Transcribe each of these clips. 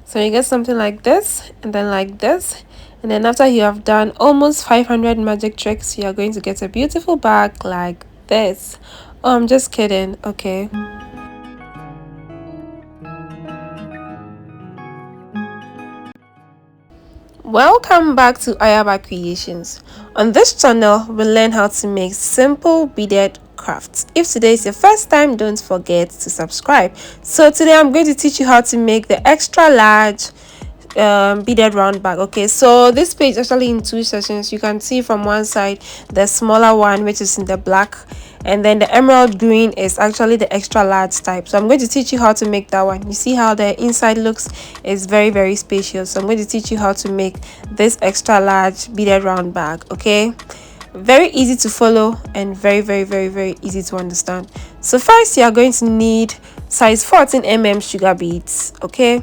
So you get something like this, and then like this. And then after you have done almost 500 magic tricks, you are going to get a beautiful bag like this. Oh, I'm just kidding. Okay. Welcome back to Ayaba Creations. On this channel, we learn how to make simple beaded crafts. If today is your first time, don't forget to subscribe. So today I'm going to teach you how to make the extra large beaded round bag. Okay, so this page actually in two sessions. You can see from one side the smaller one, which is in the black, and then the emerald green is actually the extra large type. So I'm going to teach you how to make that one. You see how the inside looks, is very spacious. So I'm going to teach you how to make this extra large beaded round bag. Okay, very easy to follow and very easy to understand. So first you are going to need size 14 sugar beads. Okay,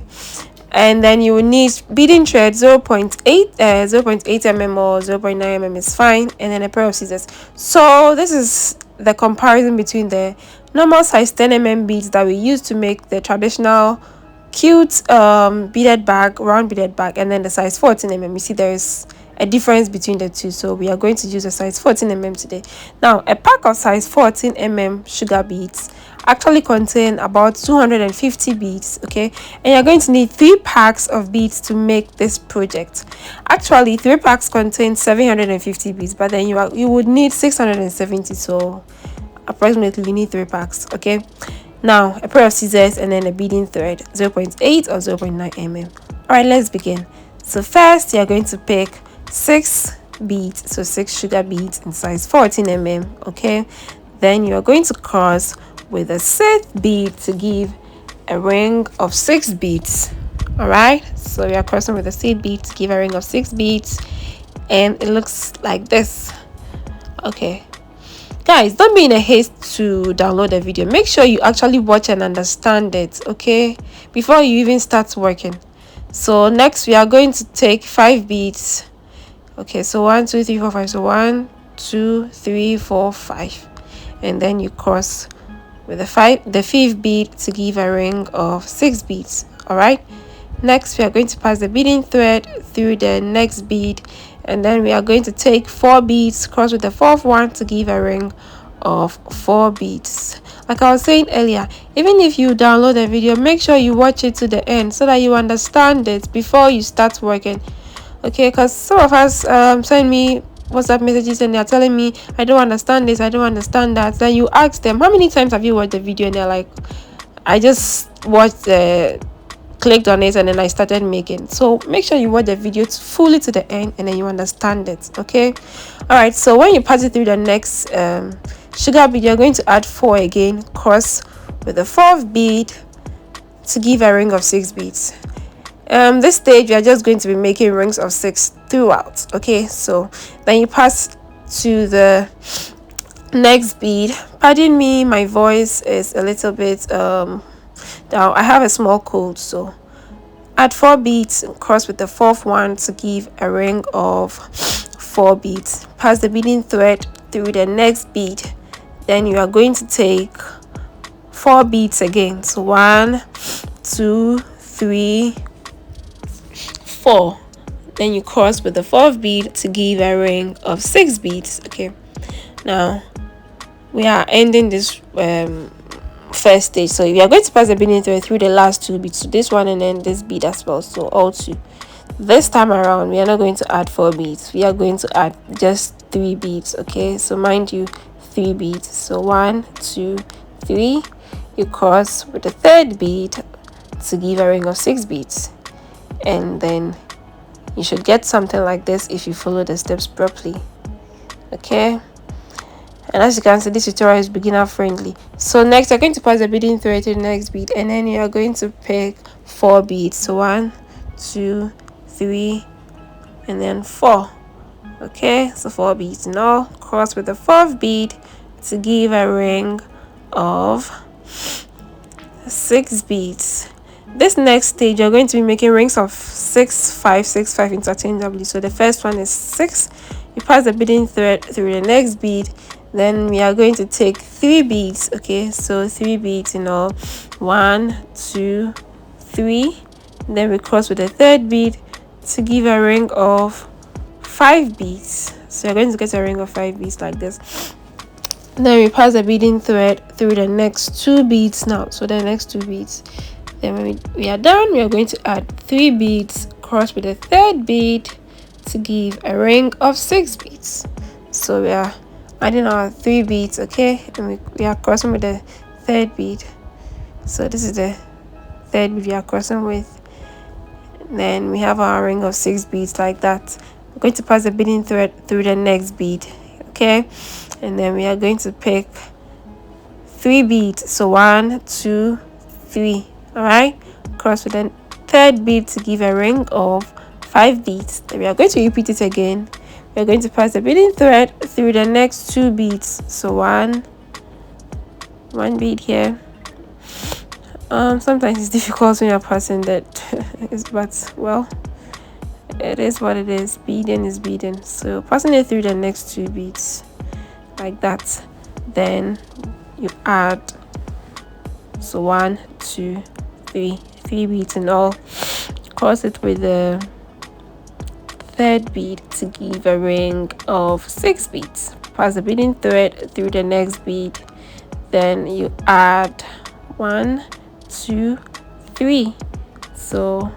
and then you will need beading thread 0.8 0.8 or 0.9 is fine, and then a pair of scissors. So this is the comparison between the normal size 10 beads that we use to make the traditional cute beaded bag, round beaded bag, and then the size 14 you see there is a difference between the two, so we are going to use a size 14 today. Now a pack of size 14 sugar beads actually contain about 250 beads. Okay, and you're going to need 3 packs of beads to make this project. Actually 3 packs contain 750 beads, but then you would need 670, so approximately you need 3 packs. Okay, now a pair of scissors and then a beading thread 0.8 or 0.9 all right, let's begin. So first you're going to pick 6 beads, so 6 sugar beads in size 14 okay, then you're going to cross with a 6th bead to give a ring of 6 beads. All right, so we are crossing with a 6th bead to give a ring of 6 beads, and it looks like this. Okay guys, don't be in a haste to download the video. Make sure you actually watch and understand it, okay, before you even start working. So next we are going to take 5 beads. Okay, so 1 2 3 4 5. So 1 2 3 4 5, and then you cross with the 5th bead to give a ring of 6 beads. All right, next we are going to pass the beading thread through the next bead, and then we are going to take 4 beads, cross with the 4th one to give a ring of 4 beads. Like I was saying earlier, even if you download the video, make sure you watch it to the end so that you understand it before you start working. Okay, because some of us send me WhatsApp messages and they're telling me I don't understand this, I don't understand that. Then you ask them, how many times have you watched the video? And they're like, I just watched clicked on it and then I started making. So make sure you watch the video fully to the end and then you understand it. Okay, all right, so when you pass it through the next sugar bead, you're going to add 4 again, cross with the 4th bead to give a ring of 6 beads. This stage we are just going to be making rings of 6 throughout. Okay, so then you pass to the next bead. Pardon me, my voice is a little bit down. I have a small cold, so add 4 beads, cross with the 4th one to give a ring of 4 beads. Pass the beading thread through the next bead, then you are going to take 4 beads again. So 1 2 3 4, then you cross with the 4th bead to give a ring of 6 beads. Okay, now we are ending this first stage, so we are going to pass the beading thread through the last 2 beads, so this one and then this bead as well, so all 2. This time around we are not going to add 4 beads, we are going to add just 3 beads. Okay, so mind you, 3 beads. So 1 2 3, you cross with the 3rd bead to give a ring of 6 beads, and then you should get something like this if you follow the steps properly. Okay, and as you can see, this tutorial is beginner friendly. So next you're going to pass the beading thread to the next bead, and then you are going to pick 4 beads. So 1 2 3 and then 4. Okay, so 4 beads. Now cross with the 4th bead to give a ring of 6 beads. This next stage you're going to be making rings of 6 5 6 5 interchangeably. So the first one is 6, you pass the beading thread through the next bead, then we are going to take 3 beads. Okay, so 3 beads in all. 1 2 3, then we cross with the third bead to give a ring of 5 beads. So you're going to get a ring of 5 beads like this. Then we pass the beading thread through the next 2 beads now. So the next 2 beads. Then when we are done, we are going to add 3 beads, cross with the third bead to give a ring of 6 beads. So we are adding our 3 beads, okay, and we are crossing with the third bead. So this is the third bead we are crossing with. Then we have our ring of 6 beads like that. We're going to pass the beading thread through the next bead, okay, and then we are going to pick 3 beads. So 1, 2, 3. All right, cross with the third bead to give a ring of 5 beads. Then we are going to repeat it again. We are going to pass the beading thread through the next 2 beads. So one bead here. Sometimes it's difficult when you're passing that, but well, it is what it is. Beading is beading. So passing it through the next 2 beads like that. Then you add, so 1, 2, 3 beads in all. Cross it with the third bead to give a ring of 6 beads. Pass the beading thread through the next bead. Then you add 1, 2, 3. So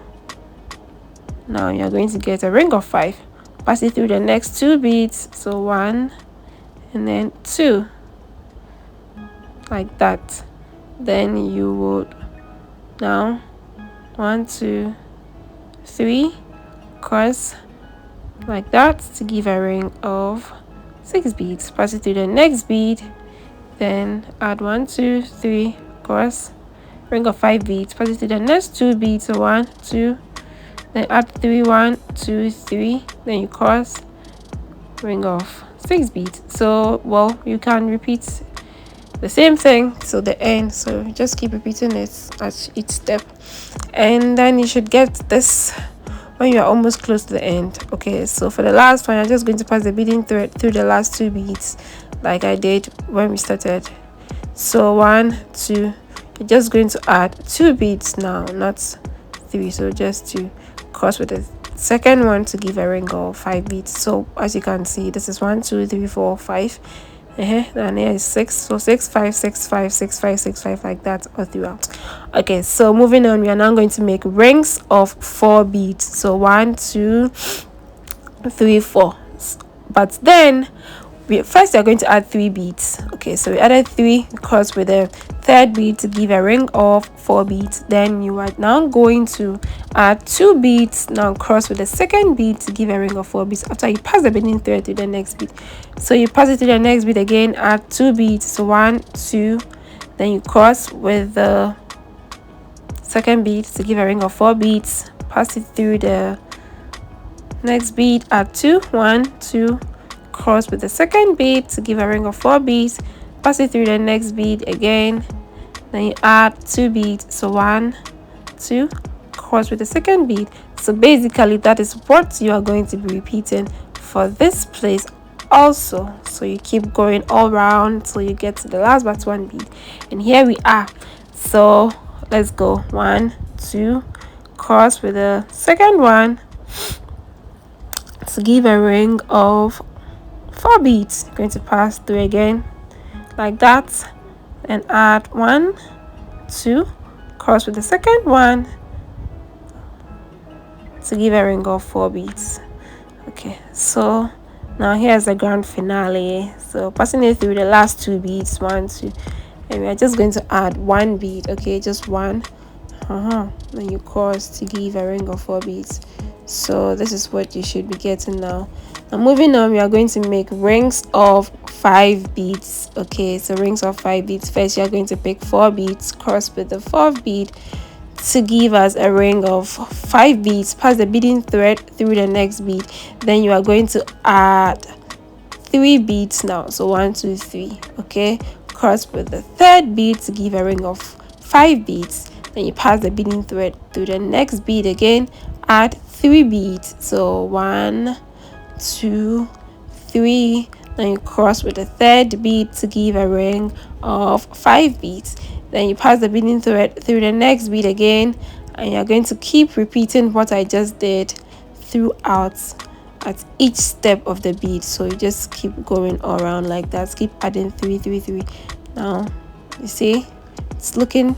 now you're going to get a ring of 5. Pass it through the next 2 beads. So 1 and then 2 like that. Then you would now 1, 2, 3 cross like that to give a ring of 6 beads. Pass it through the next bead, then add 1, 2, 3 cross, ring of 5 beads. Pass it through the next 2 beads. So 1, 2, then add 3, 1, 2, 3, then you cross, ring of 6 beads. So well, you can repeat the same thing till the end, so just keep repeating it at each step, and then you should get this when you are almost close to the end. Okay, so for the last one, I'm just going to pass the beading thread through the last 2 beads like I did when we started. So 1, 2, you're just going to add 2 beads now, not 3. So just to cross with the second one to give a ring of 5 beads. So as you can see, this is 1, 2, 3, 4, 5. And here is 6. So 6, 5, 6, 5, 6, 5, 6, 5 like that all throughout. Okay, so moving on, we are now going to make rings of 4 beads. So 1, 2, 3, 4. But then we are going to add 3 beads. Okay, so we added 3 cross with the third bead to give a ring of 4 beads. Then you are now going to add 2 beads, now cross with the second bead to give a ring of 4 beads after you pass the beading thread to the next bead. So you pass it to the next bead again, add 2 beads. So 1, 2, then you cross with the second bead to give a ring of 4 beads. Pass it through the next bead, add 2, 1, 2, cross with the second bead to give a ring of 4 beads. Pass it through the next bead again, then you add 2 beads. So 1, 2, cross with the second bead. So basically that is what you are going to be repeating for this place also. So you keep going all around till you get to the last but 1 bead, and here we are. So let's go. 1, 2, cross with the second one to give a ring of 4 beads. Going to pass through again like that, and add 1, 2, cross with the second one to give a ring of 4 beads. Okay, so now here's the grand finale. So passing it through the last 2 beads, 1, 2, and we are just going to add 1 bead. Okay, just 1. Then you cross to give a ring of 4 beads. So this is what you should be getting now. Now moving on, we are going to make rings of 5 beads. Okay, so rings of 5 beads. First, you are going to pick 4 beads, cross with the 4th bead to give us a ring of 5 beads. Pass the beading thread through the next bead. Then you are going to add 3 beads now. So 1, 2, 3. Okay, cross with the 3rd bead to give a ring of 5 beads. Then you pass the beading thread through the next bead again, add 3 beads. So 1, 2, 3. Then you cross with the 3rd bead to give a ring of 5 beads. Then you pass the beading thread through the next bead again, and you're going to keep repeating what I just did throughout at each step of the bead. So you just keep going all around like that, keep adding 3 3 3. Now you see it's looking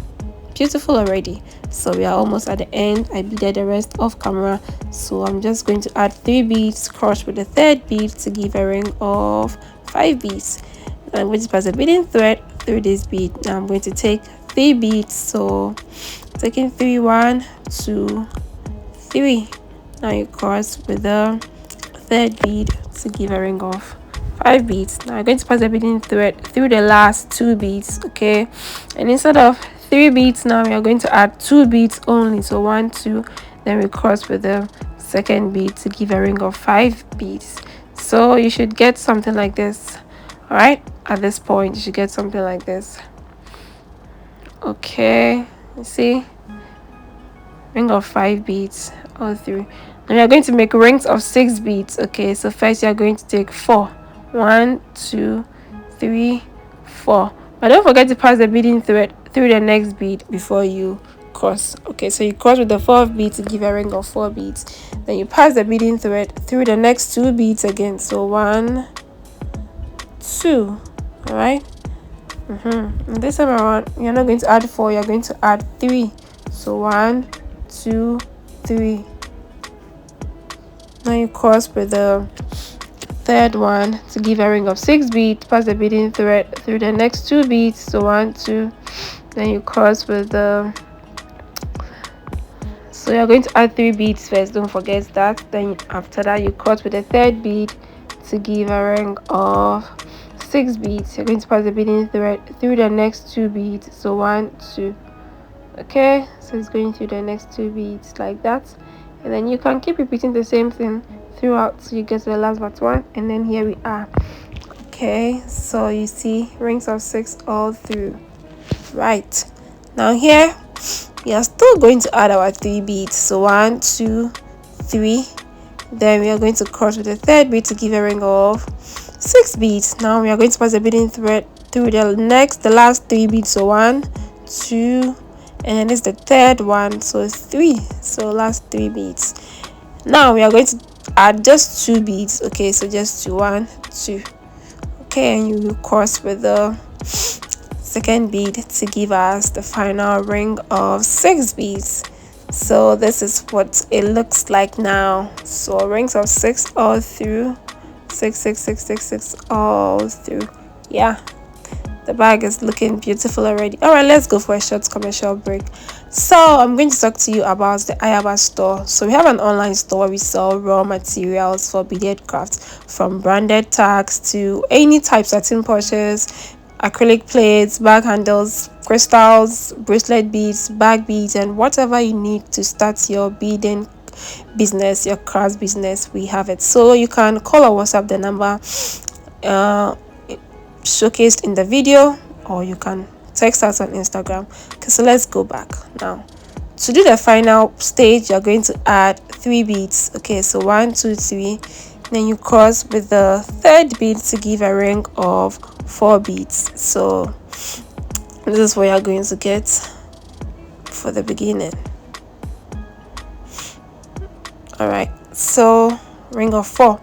beautiful already. So we are almost at the end. I beaded the rest off camera, so I'm just going to add 3 beads, cross with the third bead to give a ring of 5 beads. I'm going to pass a beading thread through this bead. Now I'm going to take 3 beads, so taking 3 1 2 3. Now you cross with the third bead to give a ring of 5 beads. Now I'm going to pass the beading thread through the last 2 beads, okay, and instead of 3 beads, now we are going to add 2 beads only, so 1 2, then we cross with the second bead to give a ring of 5 beads. So you should get something like this. All right, at this point you should get something like this. Okay, you see, ring of 5 beads all through. Now we are going to make rings of 6 beads. Okay, so first you are going to take 4, 1 2 3 4, but don't forget to pass the beading thread through the next bead before you cross. Okay, so you cross with the 4th bead to give a ring of 4 beads, then you pass the beading thread through the next 2 beads again, so 1 2. All right, and this time around you're not going to add 4, you're going to add 3, so 1 2 3. Now you cross with the third one to give a ring of 6 beads, pass the beading thread through the next 2 beads, so 1 2, then you cross with the, so you're going to add 3 beads first, don't forget that. Then after that you cross with the third bead to give a ring of 6 beads. You're going to pass the beading thread through the next 2 beads, so 1 2. Okay, so it's going through the next 2 beads like that, and then you can keep repeating the same thing throughout so you get to the last but 1, and then here we are. Okay, so you see rings of 6 all through. Right, now here we are still going to add our 3 beads, so 1 2 3. Then we are going to cross with the third bead to give a ring of 6 beads. Now we are going to pass the beading thread through the last 3 beads, so 1 2, and then it's the third one, so 3, so last 3 beads. Now we are going to add just 2 beads. Okay, so just 2 1 2. Okay, and you will cross with the second bead to give us the final ring of 6 beads. So this is what it looks like now. So rings of 6 all through, 6 6 6 6 6 all through. Yeah, the bag is looking beautiful already. All right, let's go for a short commercial break. So I'm going to talk to you about the Ayaba store. So we have an online store where we sell raw materials for beaded crafts, from branded tags to any type satin pouches, acrylic plates, bag handles, crystals, bracelet beads, bag beads, and whatever you need to start your beading business, your craft business, we have it. So you can call or WhatsApp the number showcased in the video, or you can text us on Instagram. Okay, so let's go back now. To do the final stage, you're going to add 3 beads. Okay, so 1 2 3, then you cross with the third bead to give a ring of 4 beads. So this is what you're going to get for the beginning. All right, so ring of 4.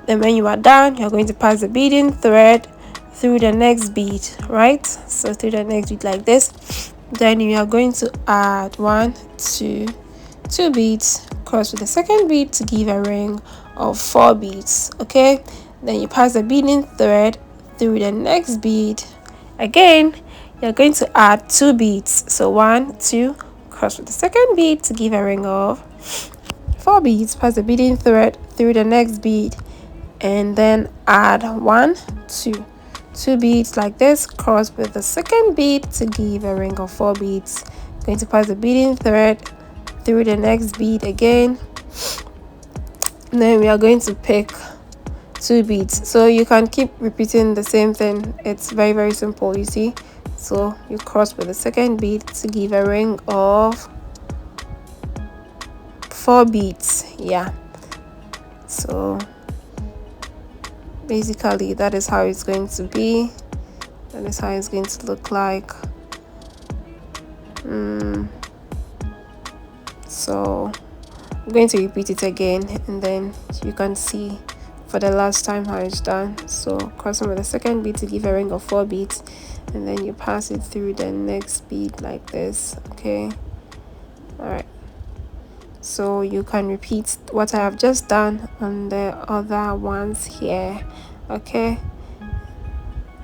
Then when you are done, you're going to pass the beading thread through the next bead, right? So through the next bead like this. Then you are going to add 1 2 2 beads, cross with the second bead to give a ring of 4 beads. Okay, then you pass the beading thread through the next bead. Again, you're going to add 2 beads, so 1 2, cross with the second bead to give a ring of 4 beads, pass the beading thread through the next bead, and then add 1 2 2 beads like this, cross with the second bead to give a ring of 4 beads. Going to pass the beading thread through the next bead again, and then we are going to pick 2 beads. So you can keep repeating the same thing. It's very simple, you see. So you cross with the second bead to give a ring of 4 beads. Yeah, so basically that is how it's going to be. That is how it's going to look like. So I'm going to repeat it again, and then you can see for the last time how it's done. So crossing with the second bead to give a ring of 4 beads, and then you pass it through the next bead like this. Okay, all right, so you can repeat what I have just done on the other ones here. Okay,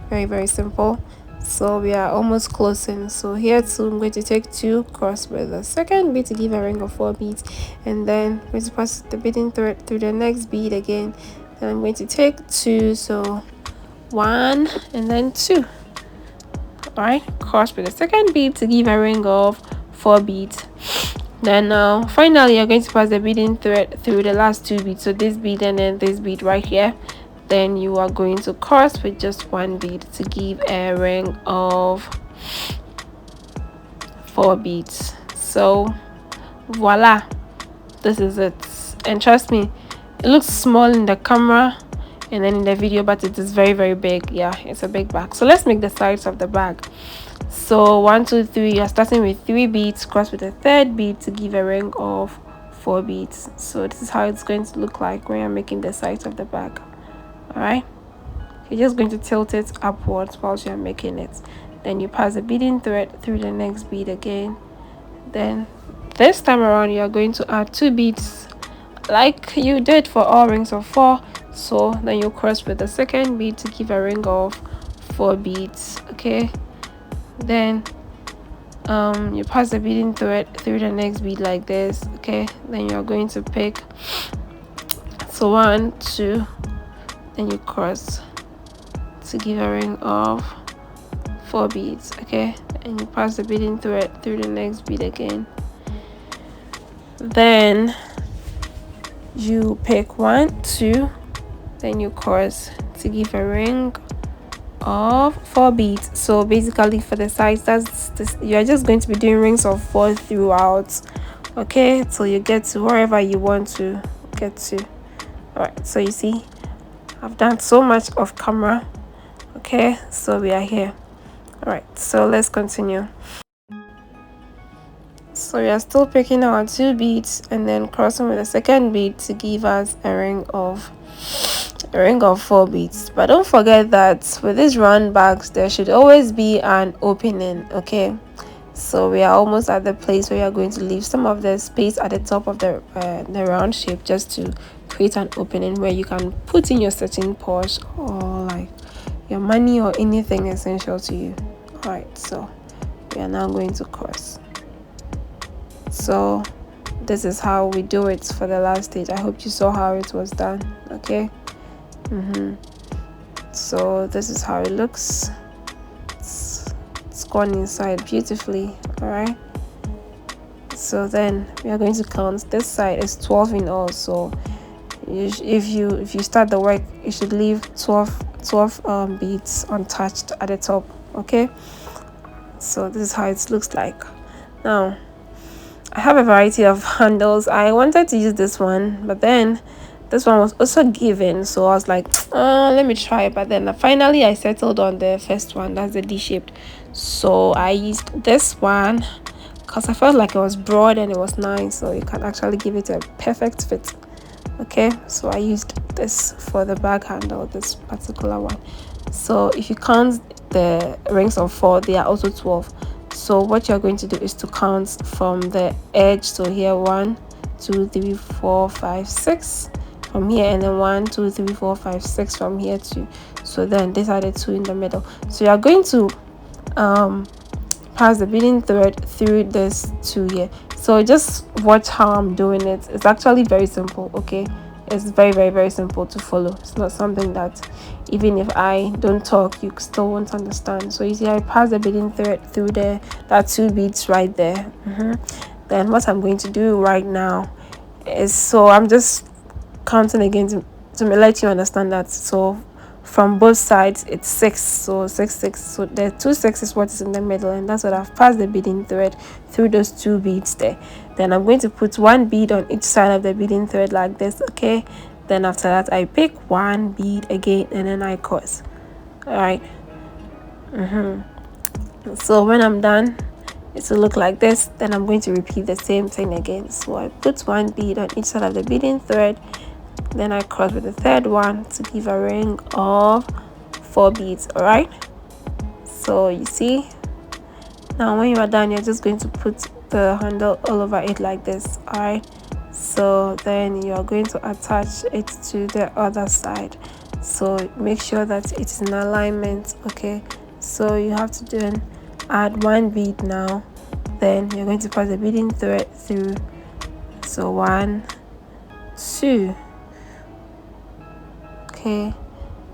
very simple. So we are almost closing. So here too, I'm going to take 2, cross with the second bead to give a ring of 4 beads, and then I'm going to pass the beading thread through the next bead again. Then I'm going to take 2, so 1 and then 2. All right, cross with the second bead to give a ring of 4 beads. Then now finally you're going to pass the beading thread through the last 2 beads, so this bead and then this bead right here. Then you are going to cross with just 1 bead to give a ring of 4 beads. So voila, this is it. And trust me, it looks small in the camera and then in the video, but it is very big. Yeah, it's a big bag. So let's make the sides of the bag. So 1 2 3, you're starting with 3 beads, cross with the third bead to give a ring of 4 beads. So this is how it's going to look like when you're making the sides of the bag. All right, you're just going to tilt it upwards whilst you're making it. Then you pass the beading thread through the next bead again. Then this time around you're going to add 2 beads like you did for all rings of 4. So then you cross with the second bead to give a ring of 4 beads. Okay, then you pass the beading thread through the next bead like this. Okay, then you're going to pick, so 1 2, then you cross to give a ring of 4 beads. Okay, and you pass the beading thread through the next bead again. Then you pick 1 2, then you cross to give a ring of 4 beads. So basically for the sides, that's this, you're just going to be doing rings of 4 throughout. Okay, till you get to wherever you want to get to. All right, so you see I've done so much off camera. Okay, so we are here. All right, so let's continue. So we are still picking our 2 beads and then crossing with the second bead to give us a ring of 4 beads. But don't forget that with these round bags there should always be an opening. Okay, so we are almost at the place where you are going to leave some of the space at the top of the round shape, just to create an opening where you can put in your certain purse or like your money or anything essential to you. All right, so we are now going to cross. So this is how we do it for the last stage. I hope you saw how it was done. Okay, so this is how it looks. It's gone inside beautifully. All right, so then we are going to count. This side is 12 in all, so if you start the work, you should leave 12 beads untouched at the top. Okay, so this is how it looks like. Now I have a variety of handles. I wanted to use this one, but then this one was also given, so I was like, let me try it. But then finally I settled on the first one, that's the D-shaped. So I used this one because I felt like it was broad and it was nice, so you can actually give it a perfect fit. Okay, so I used this for the bag handle, this particular one. So if you count the rings of 4, they are also 12. So what you're going to do is to count from the edge. So here 1 2 3 4 5 6 from here, and then 1 2 3 4 5 6 from here too. So then these are the 2 in the middle. So you're going to pass the beading thread through this 2 here. So just watch how I'm doing it. It's actually very simple. Okay, it's very simple to follow. It's not something that even if I don't talk, you still won't understand. So you see I pass the beading thread through there, that 2 beads right there. Then what I'm going to do right now is, so I'm just counting again to let you understand that. So from both sides it's 6, so 6 6, so the 2 6 is what is in the middle, and that's what I've passed the beading thread through those 2 beads there. Then I'm going to put 1 bead on each side of the beading thread like this. Okay, then after that I pick 1 bead again and then I cross. All right, so when I'm done, it will look like this. Then I'm going to repeat the same thing again. So I put one bead on each side of the beading thread, then I cross with the third one to give a ring of 4 beads. All right, so you see, now when you are done, you're just going to put the handle all over it like this. All right, so then you are going to attach it to the other side, so make sure that it's in alignment. Okay, so you have to then add one bead now, then you're going to pass the beading thread through. So 1, 2. Okay,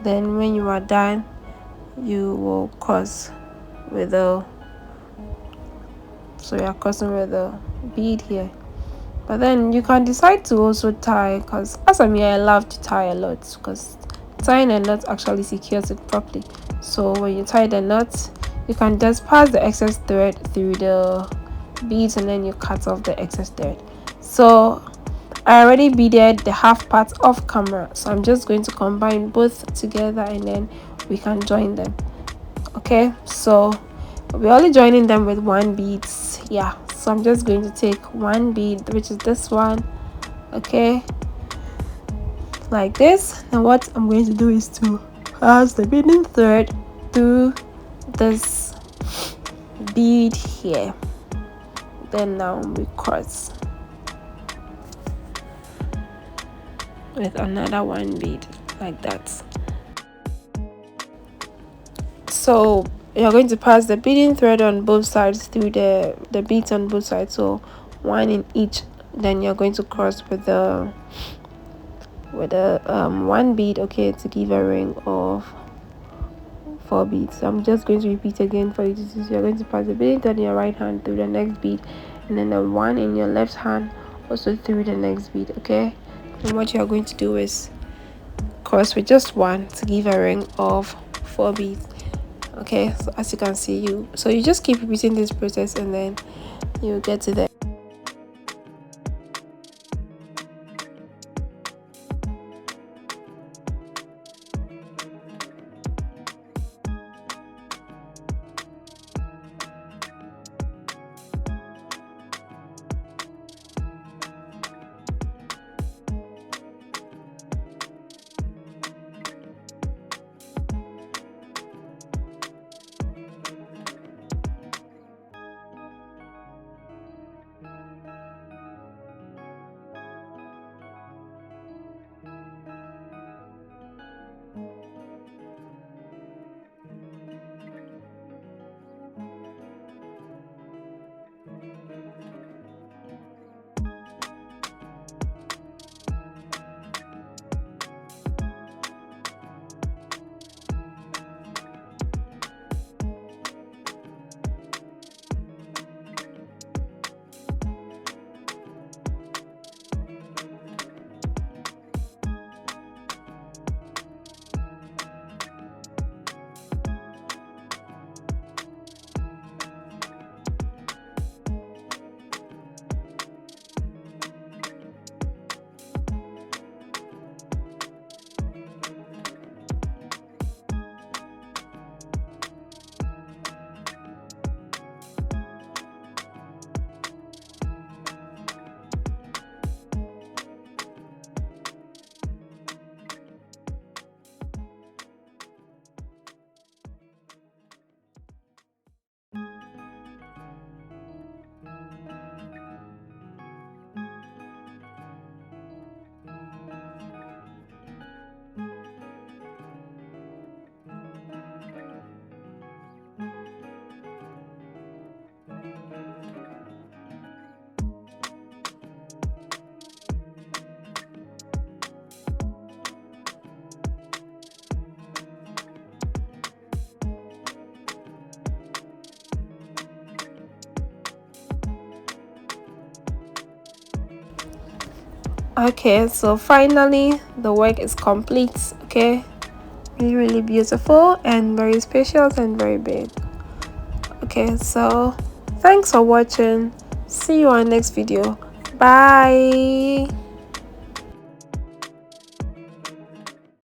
then when you are done, you will cross with the, so you're crossing with the bead here. But then you can decide to also tie, because as for me, I love to tie a lot, because tying a knot actually secures it properly. So when you tie the knot, you can just pass the excess thread through the beads and then you cut off the excess thread. So I already beaded the half part off camera, so I'm just going to combine both together and then we can join them. Okay, so we're only joining them with 1 bead. Yeah, so I'm just going to take 1 bead, which is this one. Okay, like this. Now what I'm going to do is to pass the beading thread through this bead here, then now we cross with another 1 bead like that. So you're going to pass the beading thread on both sides through the beads on both sides, so 1 in each. Then you're going to cross with the 1 bead, okay, to give a ring of 4 beads. So I'm just going to repeat again for you to see. So you're going to pass the beading thread in your right hand through the next bead, and then the 1 in your left hand also through the next bead. Okay, and what you are going to do is cross with just 1 to give a ring of 4 beads. Okay, so as you can see, you just keep repeating this process and then you get to the okay, so finally the work is complete. Okay, really beautiful and very spacious and very big. Okay, so thanks for watching. See you on next video. Bye.